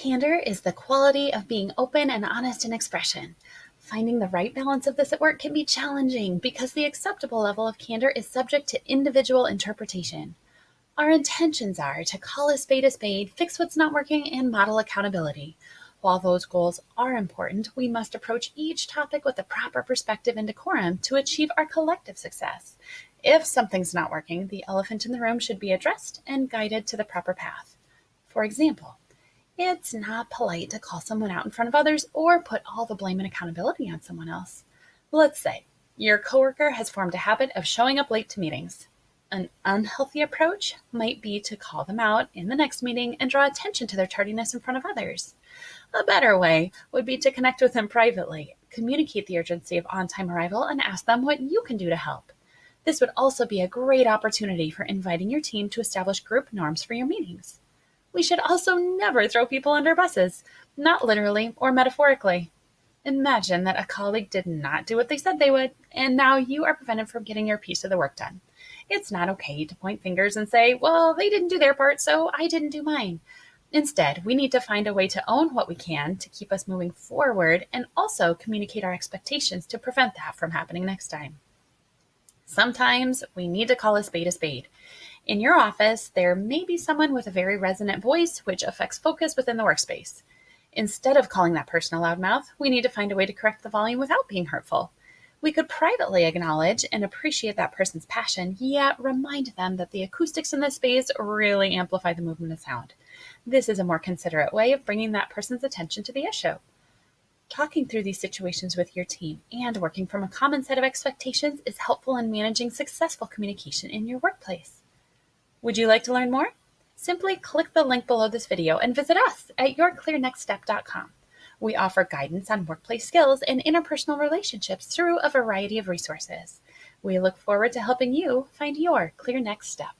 Candor is the quality of being open and honest in expression. Finding the right balance of this at work can be challenging because the acceptable level of candor is subject to individual interpretation. Our intentions are to call a spade, fix what's not working, and model accountability. While those goals are important, we must approach each topic with the proper perspective and decorum to achieve our collective success. If something's not working, the elephant in the room should be addressed and guided to the proper path. For example, it's not polite to call someone out in front of others or put all the blame and accountability on someone else. Let's say your coworker has formed a habit of showing up late to meetings. An unhealthy approach might be to call them out in the next meeting and draw attention to their tardiness in front of others. A better way would be to connect with them privately, communicate the urgency of on-time arrival, and ask them what you can do to help. This would also be a great opportunity for inviting your team to establish group norms for your meetings. We should also never throw people under buses, not literally or metaphorically. Imagine that a colleague did not do what they said they would, and now you are prevented from getting your piece of the work done. It's not okay to point fingers and say, well, they didn't do their part, so I didn't do mine. Instead, we need to find a way to own what we can to keep us moving forward and also communicate our expectations to prevent that from happening next time. Sometimes we need to call a spade a spade. In your office, there may be someone with a very resonant voice which affects focus within the workspace. Instead of calling that person a loudmouth, we need to find a way to correct the volume without being hurtful. We could privately acknowledge and appreciate that person's passion, yet remind them that the acoustics in this space really amplify the movement of sound. This is a more considerate way of bringing that person's attention to the issue. Talking through these situations with your team and working from a common set of expectations is helpful in managing successful communication in your workplace. Would you like to learn more? Simply click the link below this video and visit us at yourclearnextstep.com. We offer guidance on workplace skills and interpersonal relationships through a variety of resources. We look forward to helping you find your clear next step.